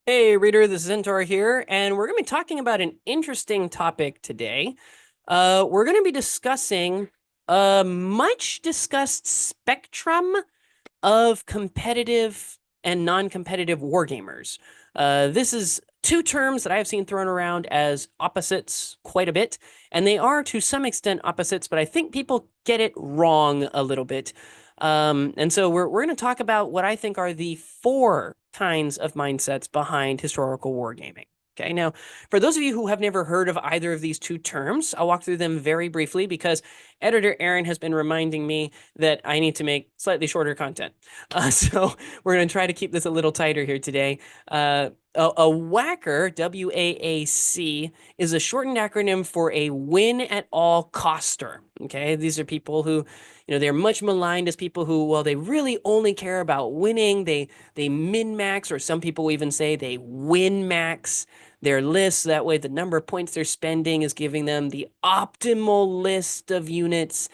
Hey, reader, this is Zentor here, and we're going to be talking about an interesting topic today. We're going to be discussing a much discussed spectrum of competitive and non-competitive wargamers. This is two terms that I have seen thrown around as opposites quite a bit, and they are to some extent opposites, but I think people get it wrong a little bit. And so we're going to talk about what I think are the four kinds of mindsets behind historical wargaming. Okay, now for those of you who have never heard of either of these two terms, I'll walk through them very briefly because editor Aaron has been reminding me that I need to make slightly shorter content. So we're going to try to keep this a little tighter here today. A WAACer, WAAC, is a shortened acronym for a win at all coster. Okay, these are people who, they're much maligned as people who, well, they really only care about winning. They min max, or some people even say they win max their lists. That way, the number of points they're spending is giving them the optimal list of units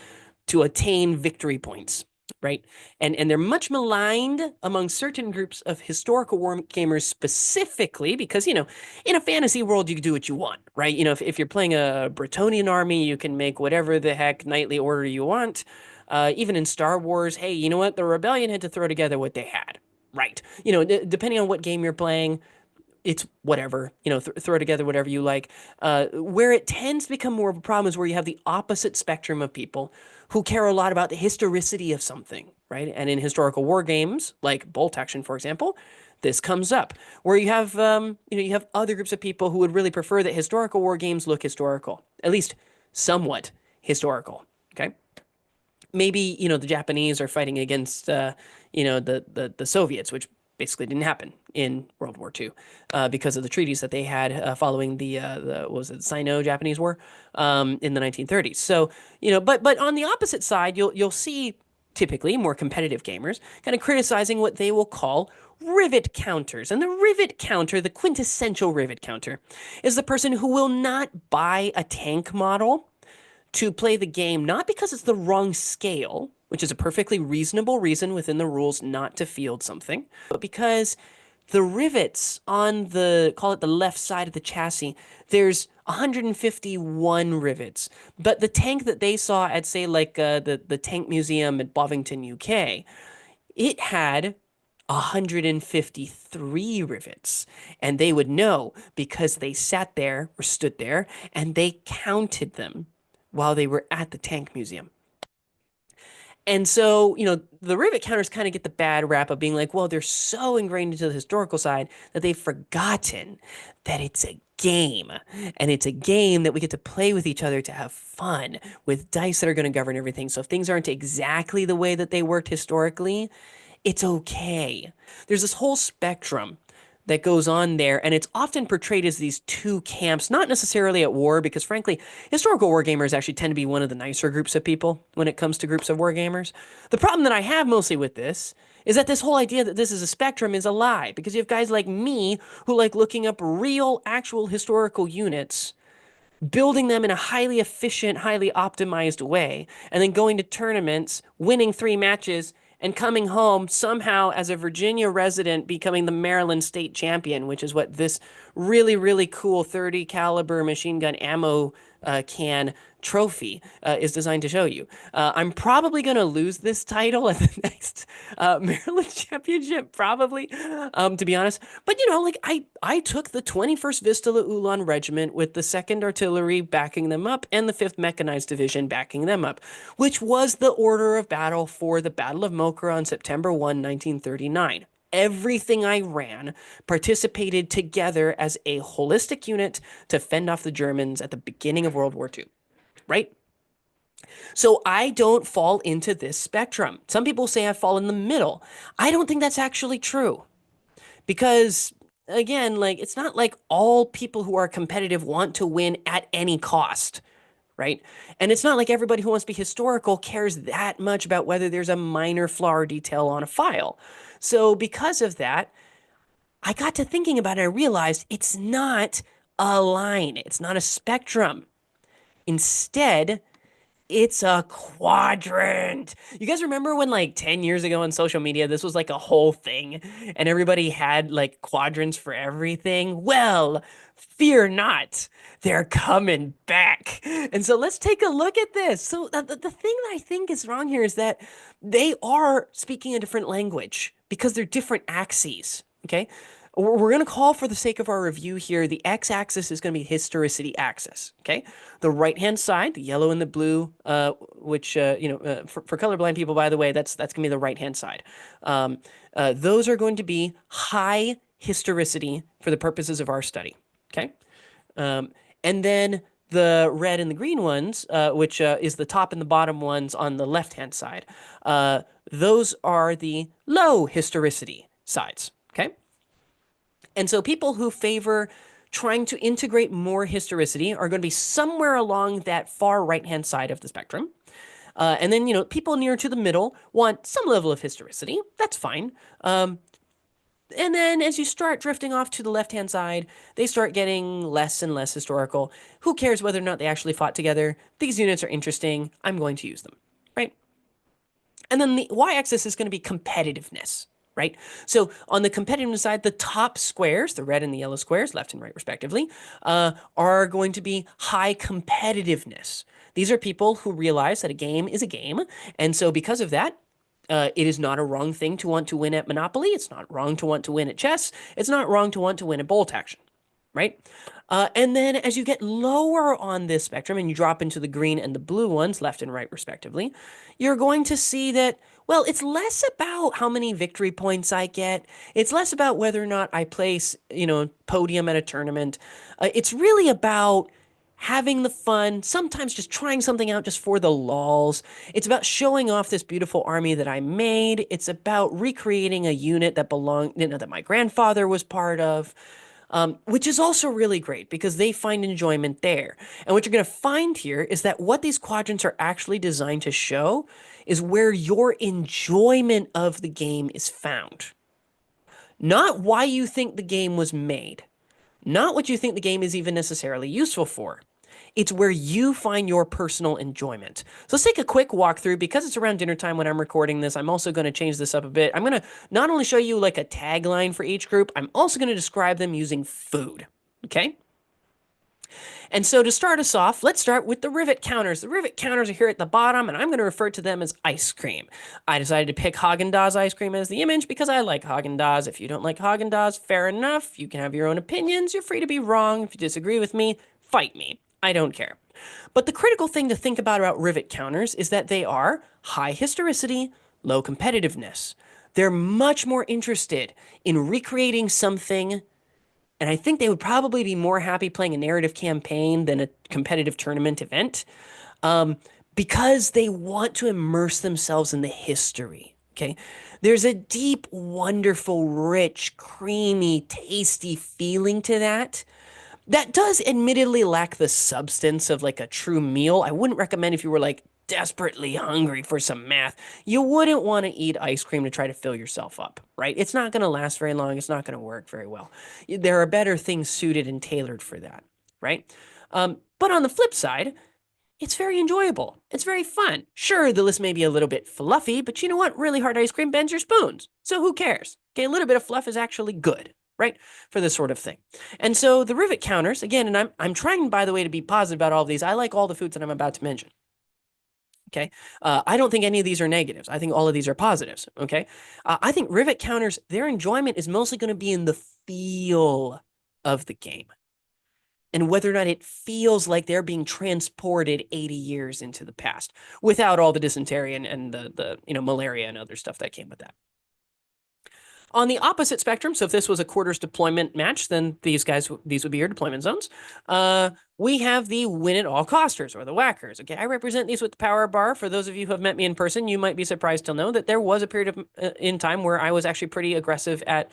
to attain victory points, right? And they're much maligned among certain groups of historical war gamers specifically because, in a fantasy world, you can do what you want, right? If you're playing a Bretonnian army, you can make whatever the heck knightly order you want. Even in Star Wars, hey, you know what? The rebellion had to throw together what they had, right? Depending on what game you're playing, it's whatever, throw together whatever you like. Where it tends to become more of a problem is where you have the opposite spectrum of people who care a lot about the historicity of something, right? And in historical war games, like Bolt Action, for example, this comes up where you have, you have other groups of people who would really prefer that historical war games look historical, at least somewhat historical. Okay. Maybe, the Japanese are fighting against, the Soviets, which basically didn't happen in World War II because of the treaties that they had following the what was it, Sino-Japanese War in the 1930s. So, but on the opposite side, you'll see typically more competitive gamers kind of criticizing what they will call rivet counters. And the rivet counter, the quintessential rivet counter, is the person who will not buy a tank model to play the game, not because it's the wrong scale, which is a perfectly reasonable reason within the rules not to field something, but because the rivets on the, call it the left side of the chassis, there's 151 rivets. But the tank that they saw at, say, like the Tank Museum at Bovington, UK, it had 153 rivets. And they would know because they sat there or stood there and they counted them while they were at the Tank Museum. And so, the rivet counters kind of get the bad rap of being like, well, they're so ingrained into the historical side that they've forgotten that it's a game. And it's a game that we get to play with each other to have fun with dice that are going to govern everything. So if things aren't exactly the way that they worked historically, it's okay. There's this whole spectrum that goes on there, and it's often portrayed as these two camps, not necessarily at war, because frankly, historical wargamers actually tend to be one of the nicer groups of people when it comes to groups of wargamers. The problem that I have mostly with this is that this whole idea that this is a spectrum is a lie, because you have guys like me who like looking up real, actual historical units, building them in a highly efficient, highly optimized way, and then going to tournaments, winning 3 matches, and coming home somehow as a Virginia resident becoming the Maryland state champion, which is what this really, really cool 30 caliber machine gun ammo can trophy is designed to show you. I'm probably going to lose this title at the next Maryland championship, probably, to be honest. But, like I took the 21st Vistula Ulan Regiment with the 2nd Artillery backing them up and the 5th Mechanized Division backing them up, which was the order of battle for the Battle of Mokra on September 1, 1939. Everything I ran participated together as a holistic unit to fend off the Germans at the beginning of World War II, right? So I don't fall into this spectrum. Some people say I fall in the middle. I don't think that's actually true because, again, like it's not like all people who are competitive want to win at any cost, right? And it's not like everybody who wants to be historical cares that much about whether there's a minor flaw or detail on a file. So because of that, I got to thinking about it. I realized it's not a line. It's not a spectrum. Instead, It's a quadrant. You guys remember when like 10 years ago on social media, this was like a whole thing and everybody had like quadrants for everything? Well, fear not. They're coming back. And so let's take a look at this. So the thing that I think is wrong here is that they are speaking a different language because they're different axes. Okay. We're going to call for the sake of our review here, the x-axis is going to be historicity axis. Okay. The right-hand side, the yellow and the blue, which, for colorblind people, by the way, that's going to be the right-hand side. Those are going to be high historicity for the purposes of our study. Okay. And then the red and the green ones, which is the top and the bottom ones on the left-hand side, those are the low historicity sides. Okay. And so people who favor trying to integrate more historicity are going to be somewhere along that far right-hand side of the spectrum. And then, people near to the middle want some level of historicity. That's fine. And then as you start drifting off to the left-hand side, they start getting less and less historical. Who cares whether or not they actually fought together? These units are interesting. I'm going to use them, right? And then the y-axis is going to be competitiveness, right? So on the competitiveness side, the top squares, the red and the yellow squares, left and right respectively, are going to be high competitiveness. These are people who realize that a game is a game. And so because of that, it is not a wrong thing to want to win at Monopoly. It's not wrong to want to win at chess. It's not wrong to want to win at bolt action, right? And then as you get lower on this spectrum and you drop into the green and the blue ones, left and right respectively, you're going to see that, well, it's less about how many victory points I get. It's less about whether or not I place, podium at a tournament. It's really about having the fun, sometimes just trying something out just for the lols. It's about showing off this beautiful army that I made. It's about recreating a unit that belonged, that my grandfather was part of. Which is also really great because they find enjoyment there. And what you're going to find here is that what these quadrants are actually designed to show is where your enjoyment of the game is found. Not why you think the game was made, not what you think the game is even necessarily useful for. It's where you find your personal enjoyment. So let's take a quick walkthrough. Because it's around dinner time when I'm recording this, I'm also going to change this up a bit. I'm going to not only show you like a tagline for each group, I'm also going to describe them using food. Okay? And so to start us off, let's start with the Rivet Counters. The Rivet Counters are here at the bottom, and I'm going to refer to them as ice cream. I decided to pick Haagen-Dazs ice cream as the image because I like Haagen-Dazs. If you don't like Haagen-Dazs, fair enough. You can have your own opinions. You're free to be wrong. If you disagree with me, fight me. I don't care. But the critical thing to think about Rivet Counters is that they are high historicity, low competitiveness. They're much more interested in recreating something, and I think they would probably be more happy playing a narrative campaign than a competitive tournament event, because they want to immerse themselves in the history. Okay. There's a deep, wonderful, rich, creamy, tasty feeling to that. That does admittedly lack the substance of like a true meal. I wouldn't recommend if you were like desperately hungry for some math. You wouldn't want to eat ice cream to try to fill yourself up, right? It's not going to last very long. It's not going to work very well. There are better things suited and tailored for that, right? But on the flip side, it's very enjoyable. It's very fun. Sure, the list may be a little bit fluffy, but you know what? Really hard ice cream bends your spoons. So who cares? Okay, a little bit of fluff is actually good, right? For this sort of thing. And so the Rivet Counters, again, and I'm trying, by the way, to be positive about all of these. I like all the foods that I'm about to mention. Okay. I don't think any of these are negatives. I think all of these are positives. Okay. I think Rivet Counters, their enjoyment is mostly going to be in the feel of the game and whether or not it feels like they're being transported 80 years into the past without all the dysentery and the malaria and other stuff that came with that. On the opposite spectrum, so if this was a quarters deployment match, then these would be your deployment zones. We have the win at all costers, or the WAACers. Okay, I represent these with the power bar. For those of you who have met me in person, you might be surprised to know that there was a period of in time where I was actually pretty aggressive at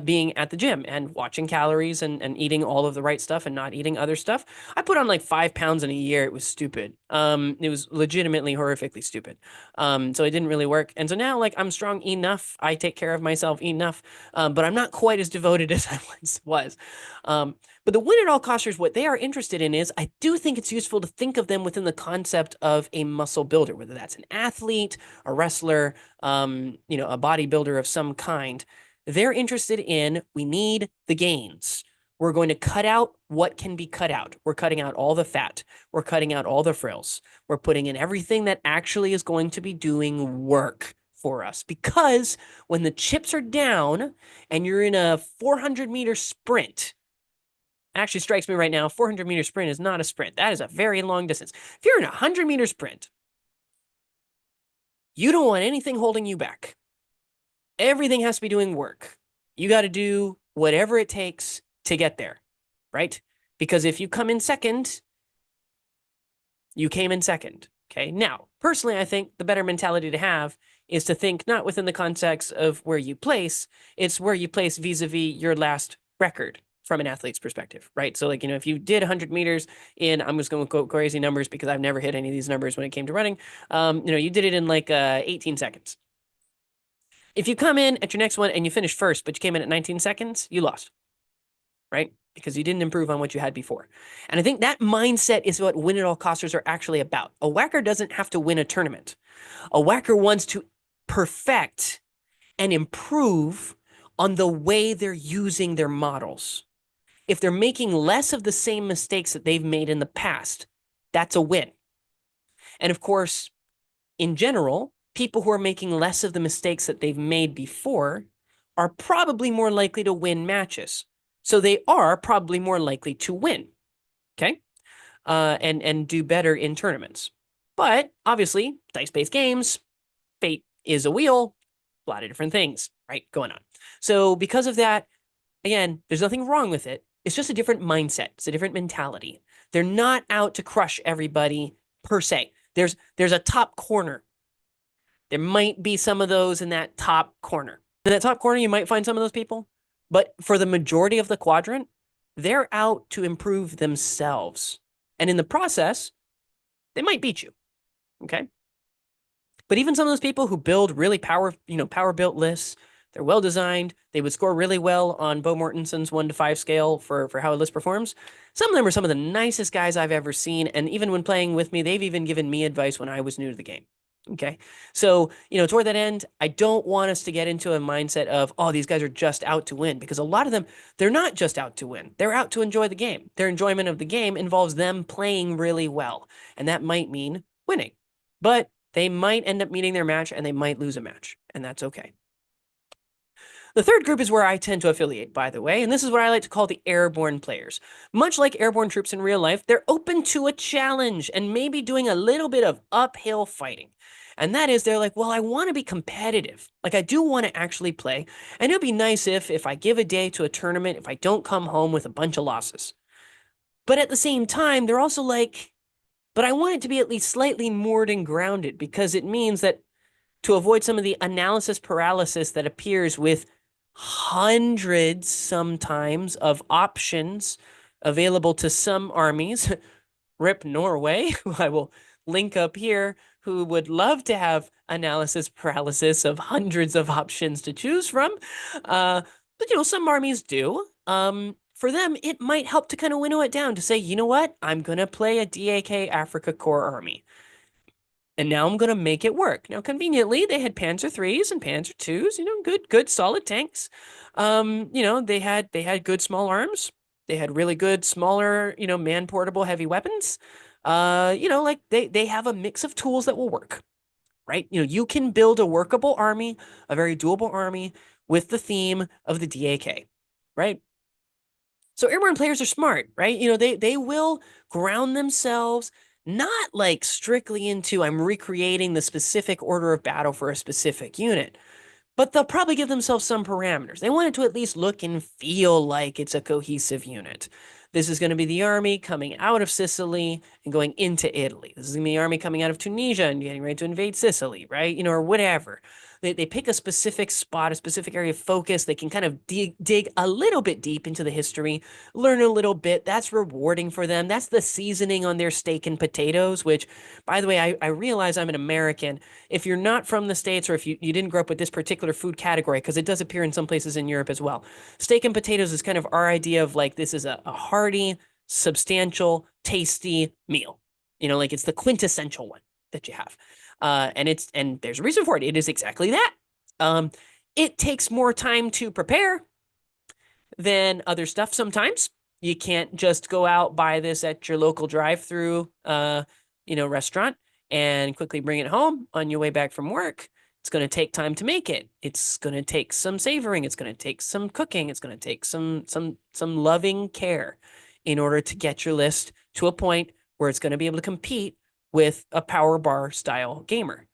being at the gym and watching calories and eating all of the right stuff and not eating other stuff. I put on like 5 pounds in a year. It was stupid. It was legitimately horrifically stupid. So it didn't really work. And so now, like, I'm strong enough. I take care of myself enough, but I'm not quite as devoted as I once was. But the win at all costers, what they are interested in is, I do think it's useful to think of them within the concept of a muscle builder, whether that's an athlete, a wrestler, a bodybuilder of some kind. They're interested in, we need the gains. We're going to cut out what can be cut out. We're cutting out all the fat. We're cutting out all the frills. We're putting in everything that actually is going to be doing work for us. Because when the chips are down and you're in a 400-meter sprint, actually strikes me right now, 400-meter sprint is not a sprint. That is a very long distance. If you're in a 100-meter sprint, you don't want anything holding you back. Everything has to be doing work. You got to do whatever it takes to get there, right? Because if you come in second, you came in second, okay? Now, personally, I think the better mentality to have is to think not within the context of where you place, it's where you place vis-a-vis your last record from an athlete's perspective, right? So like, if you did 100 meters in, I'm just going to go crazy numbers because I've never hit any of these numbers when it came to running. You did it in like 18 seconds. If you come in at your next one and you finish first, but you came in at 19 seconds, you lost, right? Because you didn't improve on what you had before. And I think that mindset is what win at all costers are actually about. A WAACer doesn't have to win a tournament. A WAACer wants to perfect and improve on the way they're using their models. If they're making less of the same mistakes that they've made in the past, that's a win. And of course, in general, people who are making less of the mistakes that they've made before are probably more likely to win matches. So they are probably more likely to win, okay? And do better in tournaments. But obviously, dice-based games, fate is a wheel, a lot of different things, right, going on. So because of that, again, there's nothing wrong with it. It's just a different mindset. It's a different mentality. They're not out to crush everybody per se. There's a top corner. There might be some of those in that top corner. In that top corner, you might find some of those people. But for the majority of the quadrant, they're out to improve themselves. And in the process, they might beat you. Okay? But even some of those people who build really power-built lists, they're well-designed, they would score really well on Bo Mortenson's 1 to 5 scale for how a list performs. Some of them are some of the nicest guys I've ever seen, and even when playing with me, they've even given me advice when I was new to the game. Okay, so, toward that end, I don't want us to get into a mindset of, oh, these guys are just out to win, because a lot of them, they're not just out to win. They're out to enjoy the game. Their enjoyment of the game involves them playing really well, and that might mean winning. But they might end up meeting their match, and they might lose a match, and that's okay. The third group is where I tend to affiliate, by the way, and this is what I like to call the airborne players. Much like airborne troops in real life, they're open to a challenge and maybe doing a little bit of uphill fighting. And that is, they're like, well, I want to be competitive. Like, I do want to actually play. And it'd be nice if I give a day to a tournament, if I don't come home with a bunch of losses. But at the same time, they're also like, but I want it to be at least slightly moored and grounded, because it means that to avoid some of the analysis paralysis that appears with hundreds sometimes of options available to some armies, rip Norway, who I will link up here, who would love to have analysis paralysis of hundreds of options to choose from. But some armies do. For them, it might help to kind of winnow it down to say, you know what? I'm going to play a DAK Africa Corps army. And now I'm going to make it work. Now, conveniently, they had Panzer IIIs and Panzer IIs, good, solid tanks. They had good small arms. They had really good, smaller, man-portable heavy weapons. They have a mix of tools that will work, right? You can build a workable army, a very doable army with the theme of the DAK, right? So airborne players are smart, right? They will ground themselves, not like strictly into I'm recreating the specific order of battle for a specific unit, but they'll probably give themselves some parameters. They want it to at least look and feel like it's a cohesive unit. This is going to be the army coming out of Sicily and going into Italy. This is going to be the army coming out of Tunisia and getting ready to invade Sicily, right? Or whatever. They pick a specific spot, a specific area of focus. They can kind of dig a little bit deep into the history, learn a little bit. That's rewarding for them. That's the seasoning on their steak and potatoes, which, by the way, I realize I'm an American. If you're not from the States, or if you didn't grow up with this particular food category, because it does appear in some places in Europe as well, steak and potatoes is kind of our idea of like this is a hearty, substantial, tasty meal. Like it's the quintessential one that you have. And there's a reason for it. It is exactly that. It takes more time to prepare than other stuff sometimes. You can't just go out, buy this at your local drive-through restaurant and quickly bring it home on your way back from work. It's going to take time to make it. It's going to take some savoring. It's going to take some cooking. It's going to take some loving care in order to get your list to a point where it's going to be able to compete with a power bar style gamer.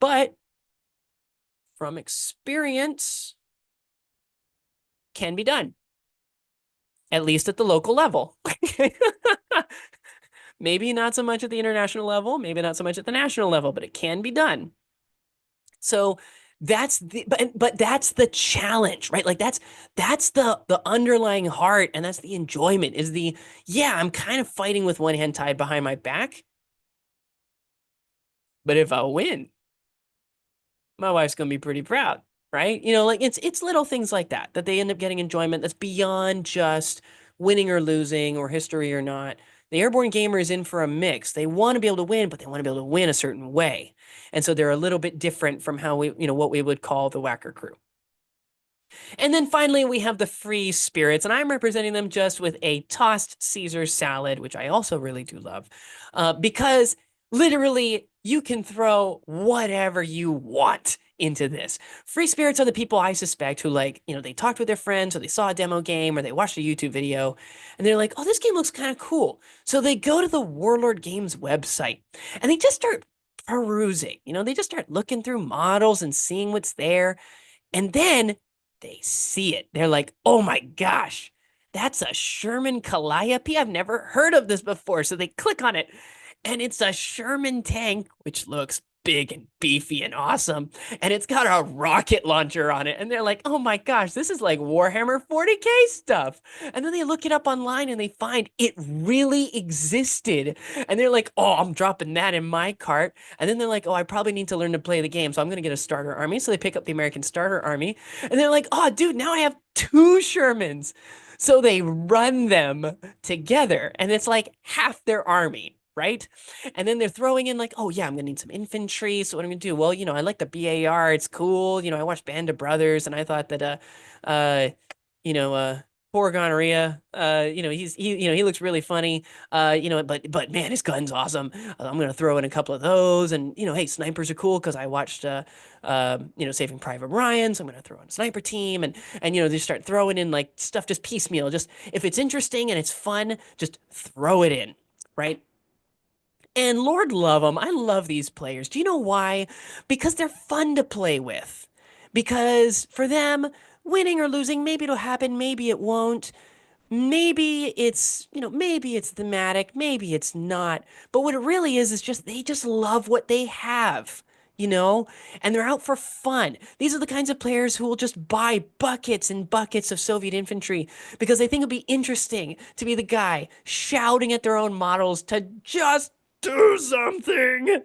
But from experience, can be done, at least at the local level. Maybe not so much at the international level, maybe not so much at the national level, but it can be done. So that's but that's the challenge, right? Like that's the underlying heart, and that's the enjoyment, is I'm kind of fighting with one hand tied behind my back. But if I win, my wife's gonna be pretty proud, right? Like it's little things like that they end up getting enjoyment that's beyond just winning or losing or history or not. The Airborne gamer is in for a mix. They want to be able to win, but they want to be able to win a certain way. And so they're a little bit different from how what we would call the WAACer crew. And then finally, we have the free spirits, and I'm representing them just with a tossed Caesar salad, which I also really do love, because literally you can throw whatever you want into this. Free spirits are the people I suspect who, like, they talked with their friends, or they saw a demo game, or they watched a YouTube video, and they're like, oh, this game looks kind of cool. So they go to the Warlord Games website, and they just start perusing. They just start looking through models and seeing what's there. And then they see it. They're like, oh my gosh, that's a Sherman Calliope. I've never heard of this before. So they click on it, and it's a Sherman tank, which looks big and beefy and awesome. And it's got a rocket launcher on it. And they're like, oh my gosh, this is like Warhammer 40K stuff. And then they look it up online and they find it really existed. And they're like, oh, I'm dropping that in my cart. And then they're like, oh, I probably need to learn to play the game, so I'm going to get a starter army. So they pick up the American starter army. And they're like, oh, dude, now I have 2 Shermans. So they run them together. And it's like half their army. Right? And then they're throwing in like, oh yeah, I'm gonna need some infantry. So what I'm gonna do? Well, I like the BAR. It's cool. I watched Band of Brothers, and I thought that poor gonorrhea. He looks really funny. But man, his gun's awesome. I'm gonna throw in a couple of those, and hey, snipers are cool because I watched Saving Private Ryan, so I'm gonna throw in a sniper team, and they start throwing in like stuff just piecemeal. Just if it's interesting and it's fun, just throw it in, right? And Lord love them. I love these players. Do you know why? Because they're fun to play with. Because for them, winning or losing, maybe it'll happen, maybe it won't. Maybe maybe it's thematic, maybe it's not. But what it really is just they just love what they have, and they're out for fun. These are the kinds of players who will just buy buckets and buckets of Soviet infantry because they think it'll be interesting to be the guy shouting at their own models to just do something.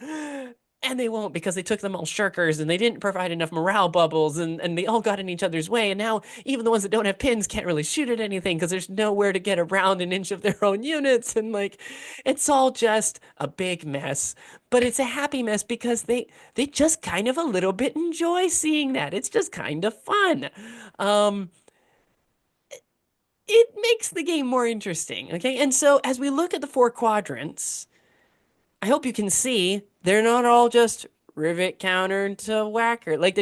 And they won't, because they took them all shirkers and they didn't provide enough morale bubbles, and they all got in each other's way. And now even the ones that don't have pins can't really shoot at anything because there's nowhere to get around an inch of their own units. And like, it's all just a big mess. But it's a happy mess because they just kind of a little bit enjoy seeing that. It's just kind of fun. It makes the game more interesting. Okay. And so as we look at the 4 quadrants, I hope you can see they're not all just rivet counter to WAACer. Like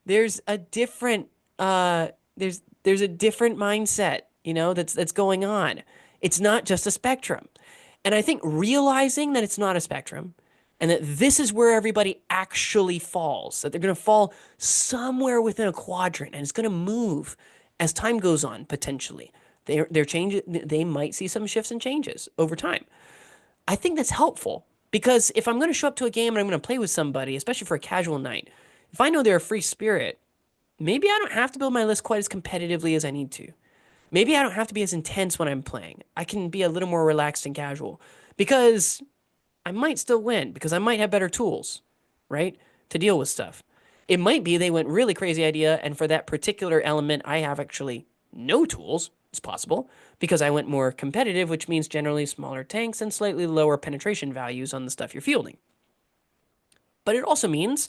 there's a different there's a different mindset, that's going on. It's not just a spectrum. And I think realizing that it's not a spectrum and that this is where everybody actually falls, that they're going to fall somewhere within a quadrant, and it's going to move as time goes on, potentially. They're changing, they might see some shifts and changes over time. I think that's helpful. Because if I'm going to show up to a game and I'm going to play with somebody, especially for a casual night, If I know they're a free spirit, maybe I don't have to build my list quite as competitively as I need to. Maybe I don't have to be as intense when I'm playing. I can be a little more relaxed and casual because I might still win because I might have better tools, right? To deal with stuff. It might be they went really crazy idea, and for that particular element, I have actually no tools. It's possible because I went more competitive, which means generally smaller tanks and slightly lower penetration values on the stuff you're fielding. But it also means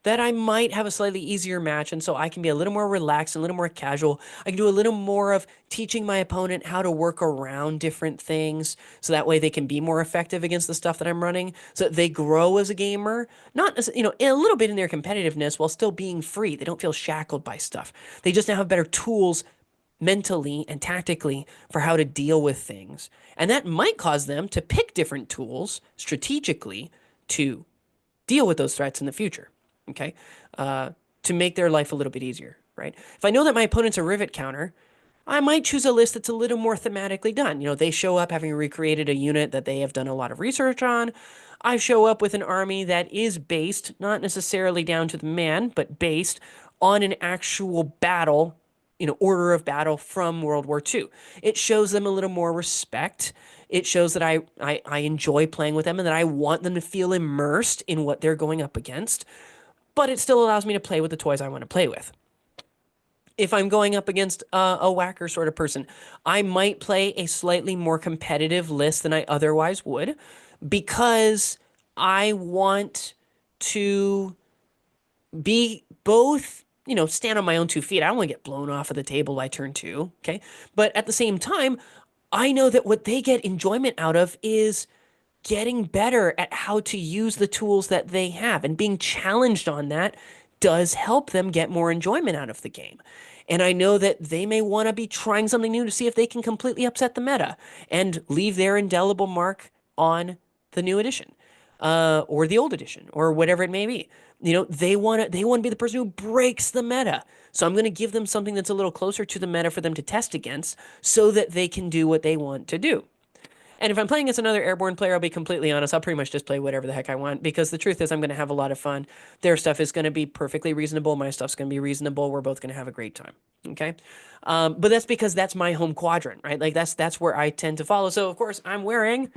that I might have a slightly easier match, and so I can be a little more relaxed and a little more casual. I can do a little more of teaching my opponent how to work around different things, so that way they can be more effective against the stuff that I'm running, so that they grow as a gamer, not as, a little bit in their competitiveness while still being free. They don't feel shackled by stuff. They just now have better tools mentally and tactically for how to deal with things. And that might cause them to pick different tools strategically to deal with those threats in the future. Okay. To make their life a little bit easier, right? If I know that my opponent's a rivet counter, I might choose a list that's a little more thematically done. They show up having recreated a unit that they have done a lot of research on. I show up with an army that is based, not necessarily down to the man, but based on an actual battle, order of battle from World War II. It shows them a little more respect. It shows that I enjoy playing with them and that I want them to feel immersed in what they're going up against, but it still allows me to play with the toys I want to play with. If I'm going up against a whacker sort of person, I might play a slightly more competitive list than I otherwise would because I want to be both, stand on my own 2 feet. I don't want to get blown off of the table by turn 2. Okay. But at the same time, I know that what they get enjoyment out of is getting better at how to use the tools that they have, and being challenged on that does help them get more enjoyment out of the game. And I know that they may want to be trying something new to see if they can completely upset the meta and leave their indelible mark on the new edition, or the old edition, or whatever it may be. They want to be the person who breaks the meta. So I'm going to give them something that's a little closer to the meta for them to test against so that they can do what they want to do. And if I'm playing as another Airborne player, I'll be completely honest. I'll pretty much just play whatever the heck I want because the truth is I'm going to have a lot of fun. Their stuff is going to be perfectly reasonable. My stuff's going to be reasonable. We're both going to have a great time. Okay. But that's because that's my home quadrant, right? Like that's where I tend to follow. So of course I'm wearing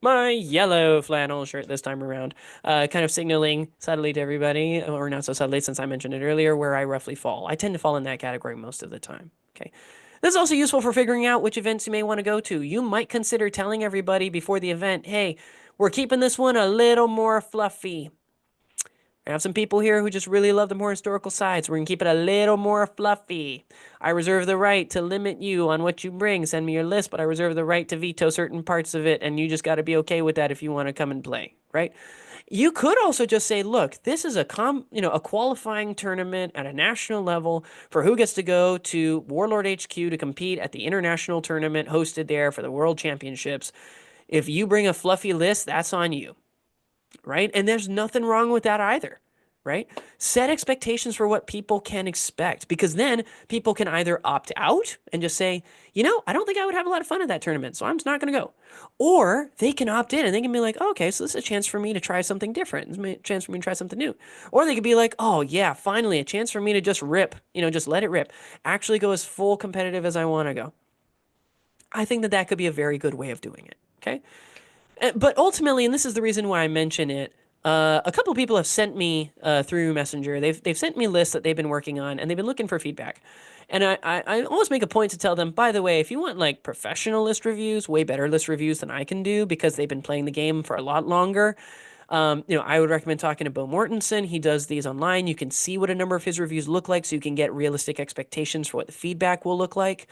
my yellow flannel shirt this time around, kind of signaling subtly to everybody, or not so subtly since I mentioned it earlier, where I roughly fall. I tend to fall in that category most of the time. Okay. This is also useful for figuring out which events you may want to go to. You might consider telling everybody before the event, hey, we're keeping this one a little more fluffy. I have some people here who just really love the more historical sides. We're going to keep it a little more fluffy. I reserve the right to limit you on what you bring. Send me your list, but I reserve the right to veto certain parts of it, and you just got to be okay with that if you want to come and play, right? You could also just say, look, this is a qualifying tournament at a national level for who gets to go to Warlord HQ to compete at the international tournament hosted there for the World Championships. If you bring a fluffy list, that's on you, right? And there's nothing wrong with that either, right? Set expectations for what people can expect, because then people can either opt out and just say, I don't think I would have a lot of fun at that tournament, so I'm just not going to go. Or they can opt in and they can be like, oh, okay, so this is a chance for me to try something different. It's a chance for me to try something new. Or they could be like, oh, yeah, finally, a chance for me to just rip, just let it rip. Actually go as full competitive as I want to go. I think that could be a very good way of doing it, okay? But ultimately, and this is the reason why I mention it, a couple of people have sent me through Messenger. They've sent me lists that they've been working on, and they've been looking for feedback. And I almost make a point to tell them, by the way, if you want like professional list reviews, way better list reviews than I can do because they've been playing the game for a lot longer, I would recommend talking to Bo Mortensen. He does these online. You can see what a number of his reviews look like, so you can get realistic expectations for what the feedback will look like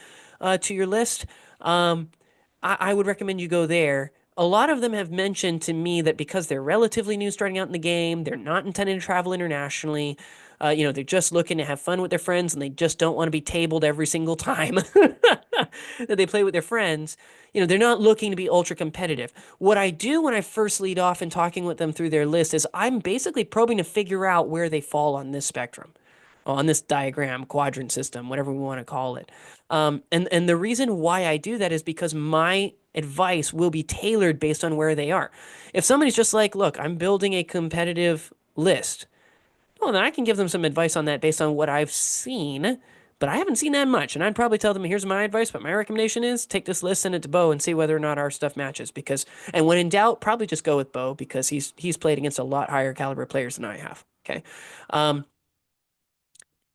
to your list. I would recommend you go there. A lot of them have mentioned to me that because they're relatively new starting out in the game, they're not intending to travel internationally. They're just looking to have fun with their friends, and they just don't want to be tabled every single time that they play with their friends. They're not looking to be ultra competitive. What I do when I first lead off and talking with them through their list is I'm basically probing to figure out where they fall on this spectrum, on this diagram, quadrant system, whatever we want to call it. And the reason why I do that is because my advice will be tailored based on where they are. If somebody's just like, look, I'm building a competitive list, well, then I can give them some advice on that based on what I've seen, but I haven't seen that much. And I'd probably tell them, here's my advice, but my recommendation is take this list, send it to Bo, and see whether or not our stuff matches. Because, and when in doubt, probably just go with Bo because he's played against a lot higher caliber players than I have. Okay. Um,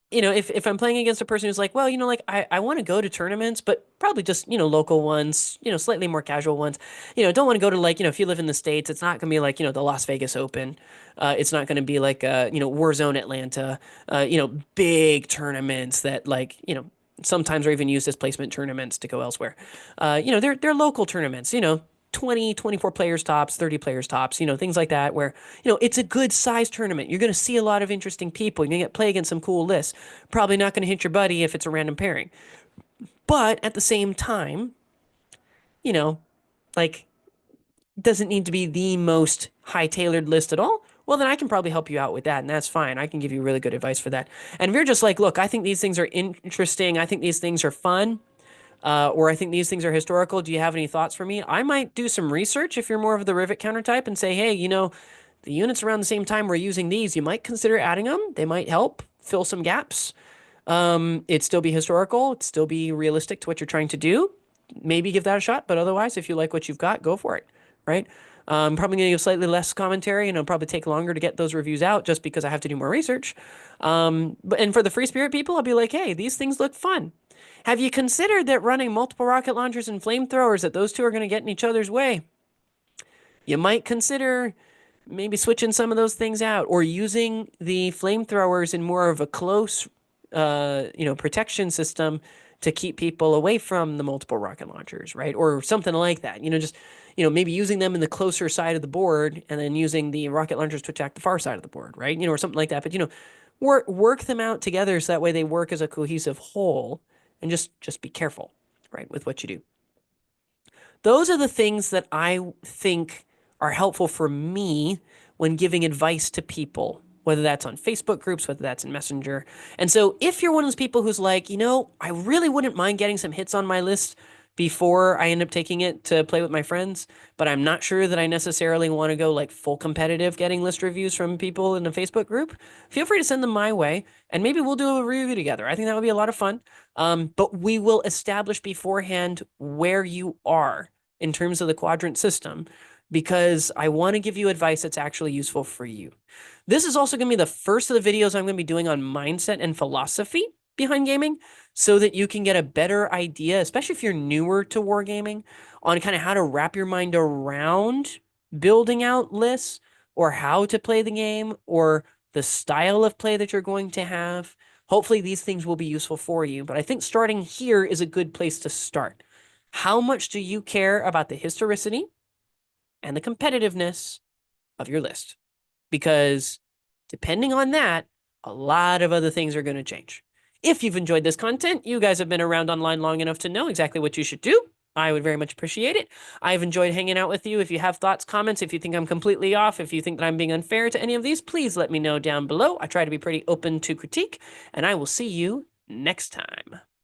if I'm playing against a person who's like, well, like I want to go to tournaments, but probably just, local ones, slightly more casual ones. Don't want to go to like, if you live in the States, it's not going to be like, the Las Vegas Open. It's not going to be like, Warzone Atlanta, big tournaments that like, sometimes are even used as placement tournaments to go elsewhere. They're local tournaments, 20, 24 players tops, 30 players tops, things like that, where, it's a good size tournament. You're going to see a lot of interesting people. You're going to play against some cool lists. Probably not going to hit your buddy if it's a random pairing. But at the same time, you know, like, doesn't need to be the most high tailored list at all. Well, then I can probably help you out with that, and that's fine. I can give you really good advice for that. And if you're just like, look, I think these things are interesting, I think these things are fun, or I think these things are historical. Do you have any thoughts for me? I might do some research if you're more of the Rivet counter type and say, hey, the units around the same time we're using these, you might consider adding them. They might help fill some gaps. It'd still be historical. It'd still be realistic to what you're trying to do. Maybe give that a shot, but otherwise, if you like what you've got, go for it, right? Probably going to give slightly less commentary, and it'll probably take longer to get those reviews out just because I have to do more research. And for the free spirit people, I'll be like, hey, these things look fun. Have you considered that running multiple rocket launchers and flamethrowers, that those two are going to get in each other's way? You might consider maybe switching some of those things out or using the flamethrowers in more of a close, protection system to keep people away from the multiple rocket launchers, right? Or something like that. Maybe using them in the closer side of the board and then using the rocket launchers to attack the far side of the board, right? Or something like that. But, work them out together so that way they work as a cohesive whole, and just be careful, right, with what you do. Those are the things that I think are helpful for me when giving advice to people, whether that's on Facebook groups, whether that's in Messenger. And so if you're one of those people who's like, I really wouldn't mind getting some hits on my list before I end up taking it to play with my friends, but I'm not sure that I necessarily want to go like full competitive getting list reviews from people in a Facebook group, feel free to send them my way, and maybe we'll do a review together. I think that would be a lot of fun. But we will establish beforehand where you are in terms of the quadrant system, because I want to give you advice that's actually useful for you. This is also going to be the first of the videos I'm going to be doing on mindset and philosophy behind gaming, so that you can get a better idea, especially if you're newer to wargaming, on kind of how to wrap your mind around building out lists, or how to play the game, or the style of play that you're going to have. Hopefully these things will be useful for you, but I think starting here is a good place to start. How much do you care about the historicity and the competitiveness of your list? Because depending on that, a lot of other things are going to change. If you've enjoyed this content, you guys have been around online long enough to know exactly what you should do. I would very much appreciate it. I've enjoyed hanging out with you. If you have thoughts, comments, if you think I'm completely off, if you think that I'm being unfair to any of these, please let me know down below. I try to be pretty open to critique, and I will see you next time.